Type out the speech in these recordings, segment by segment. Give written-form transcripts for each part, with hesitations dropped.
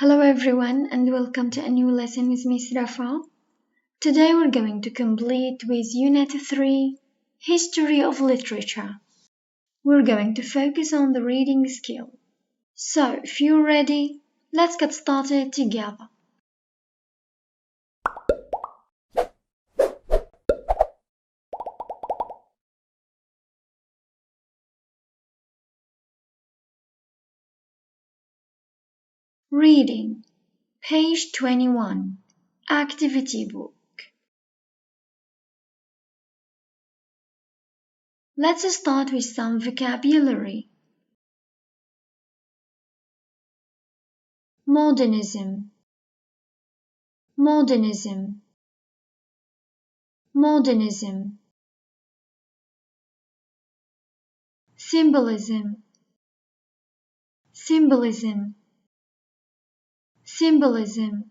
Hello everyone and welcome to a new lesson with Miss Rafa. Today we're going to complete with Unit 3, History of Literature. We're going to focus on the reading skill. So, if you're ready, let's get started together. Reading, page 21, Activity Book. Let's start with some vocabulary. Modernism, modernism, modernism. Symbolism, symbolism, symbolism.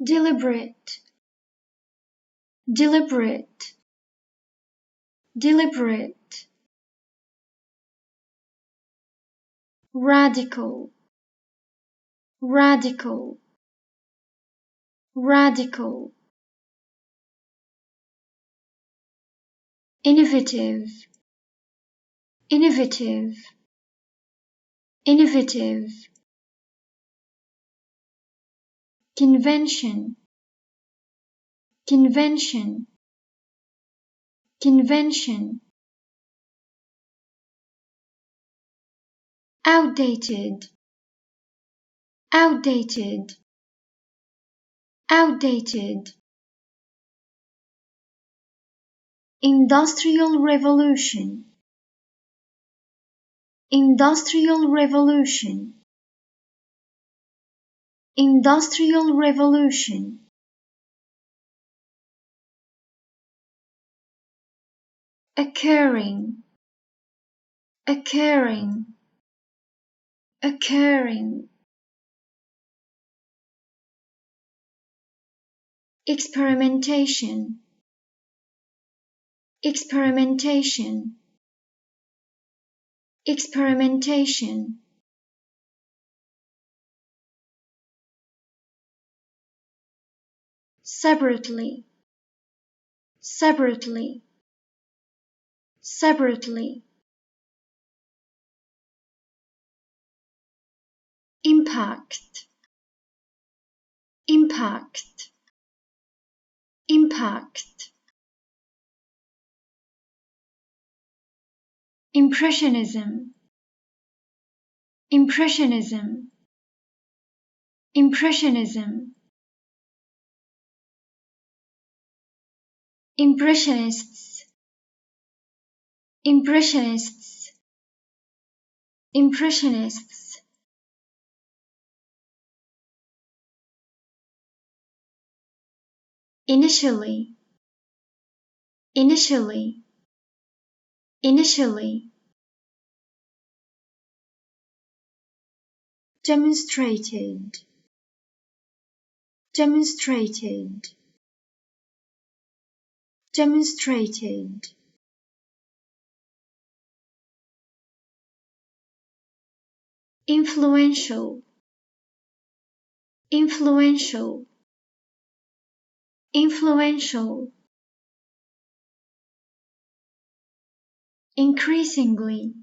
Deliberate, deliberate, deliberate. Radical, radical, radical. Innovative, innovative, innovative. Convention, convention, convention. Outdated, outdated, outdated. Industrial revolution, industrial revolution, industrial revolution. Occurring, occurring, occurring. Experimentation, experimentation, experimentation. Separately, separately, separately. Impact, impact, impact. Impressionism, impressionism, impressionism. Impressionists, impressionists, impressionists. Initially, initially, initially. Demonstrated, demonstrated, demonstrated. Influential, influential, influential. Increasingly,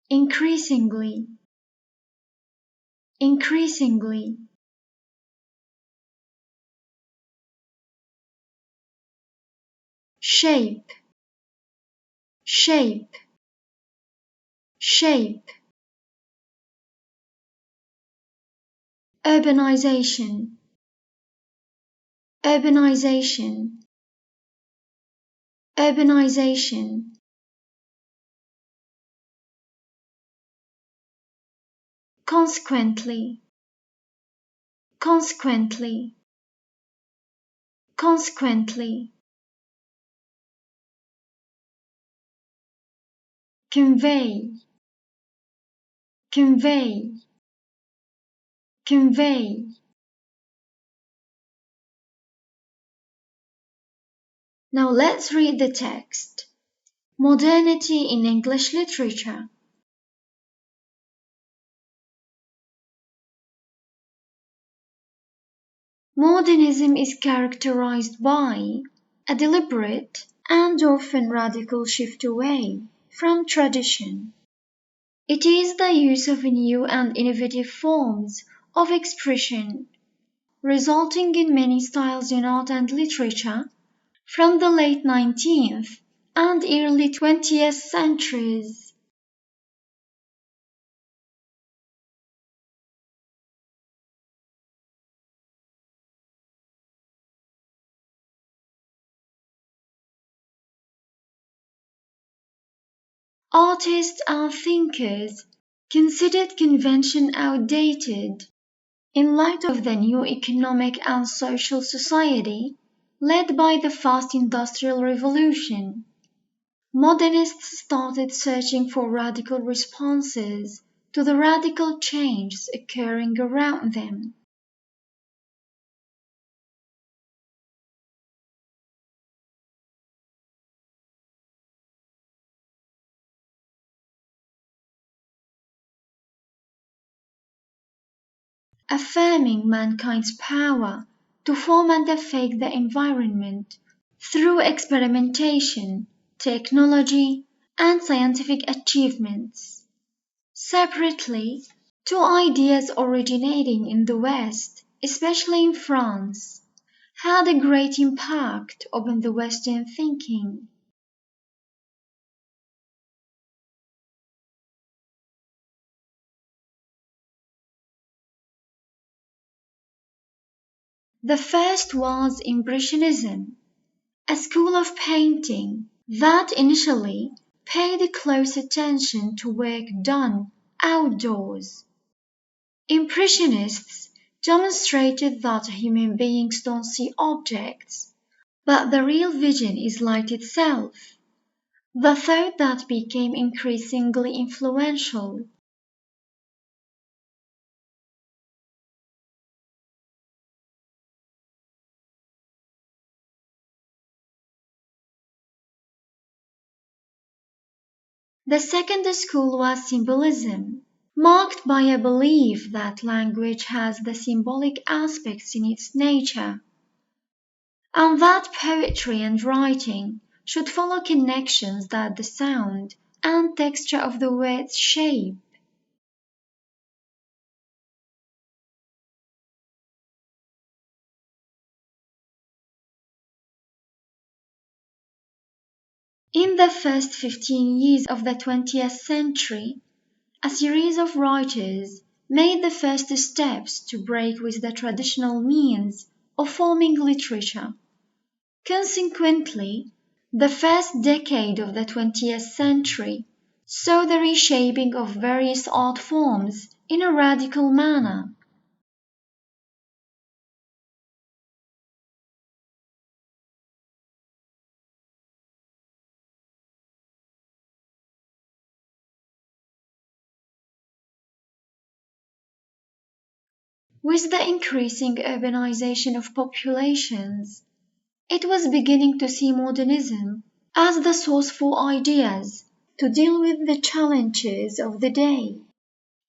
increasingly, increasingly. Shape, shape, shape. Urbanization, urbanization, urbanization. Consequently, consequently, consequently. Convey, convey, convey. Now let's read the text. Modernity in English literature. Modernism is characterized by a deliberate and often radical shift away from tradition. It is the use of new and innovative forms of expression, resulting in many styles in art and literature from the late 19th and early 20th centuries. Artists and thinkers considered convention outdated in light of the new economic and social society led by the fast industrial revolution. Modernists started searching for radical responses to the radical changes occurring around them. Affirming mankind's power to form and affect the environment through experimentation, technology, and scientific achievements. Separately, two ideas originating in the West, especially in France, had a great impact upon the Western thinking. The first was Impressionism, a school of painting that initially paid close attention to work done outdoors. Impressionists demonstrated that human beings don't see objects, but the real vision is light itself, the thought that became increasingly influential. The second school was Symbolism, marked by a belief that language has the symbolic aspects in its nature, and that poetry and writing should follow connections that the sound and texture of the words shape. In the first 15 years of the 20th century, a series of writers made the first steps to break with the traditional means of forming literature. Consequently, the first decade of the 20th century saw the reshaping of various art forms in a radical manner. With the increasing urbanization of populations, it was beginning to see modernism as the source for ideas to deal with the challenges of the day.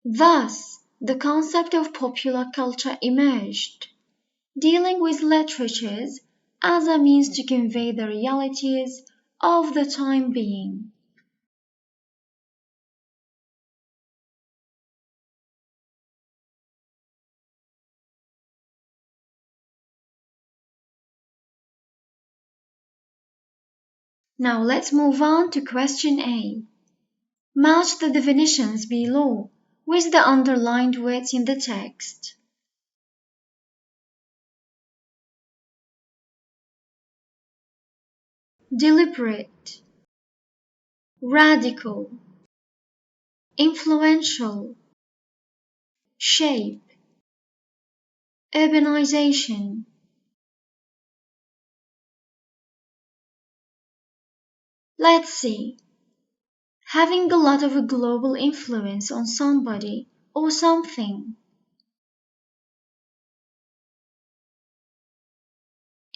Thus, the concept of popular culture emerged, dealing with literatures as a means to convey the realities of the time being. Now let's move on to question A. Match the definitions below with the underlined words in the text. Deliberate, radical, influential, shape, urbanization. Let's see. Having a lot of a global influence on somebody or something.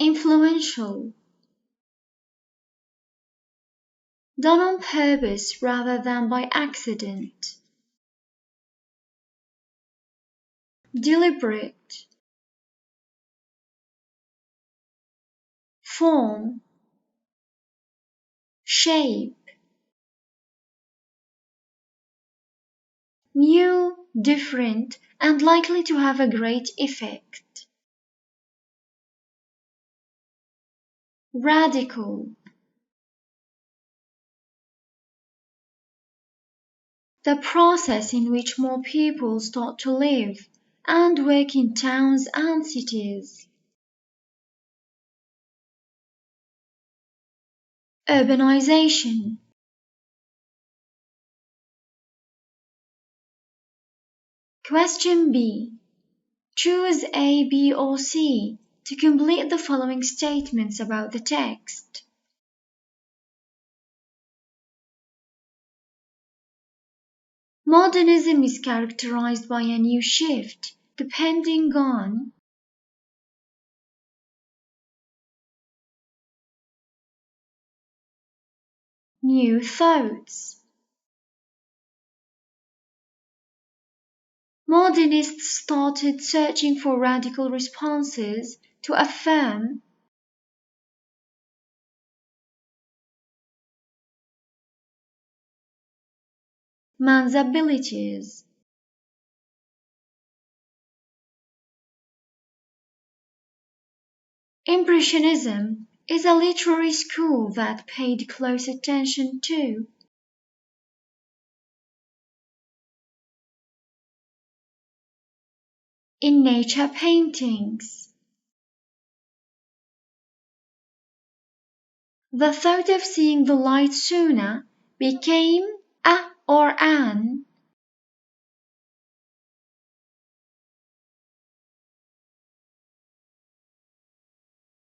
Influential. done on purpose rather than by accident. Deliberate. Form. Shape. New, different, and likely to have a great effect. Radical. The process in which more people start to live and work in towns and cities. Urbanization. Question B. Choose A, B, or C to complete the following statements about the text. Modernism is characterized by a new shift, depending on new thoughts. Modernists started searching for radical responses to affirm man's abilities. Impressionism is a literary school that paid close attention to in nature paintings. The thought of seeing the light sooner became a or an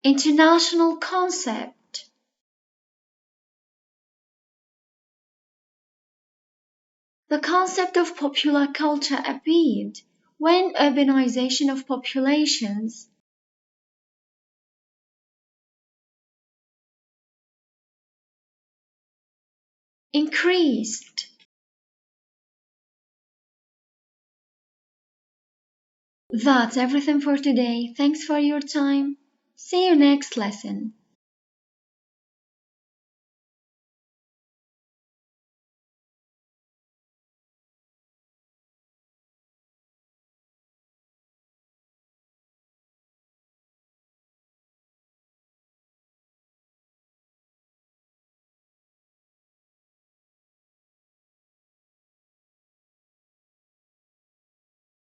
international concept. The concept of popular culture appeared when urbanization of populations increased. That's everything for today. Thanks for your time. See you next lesson.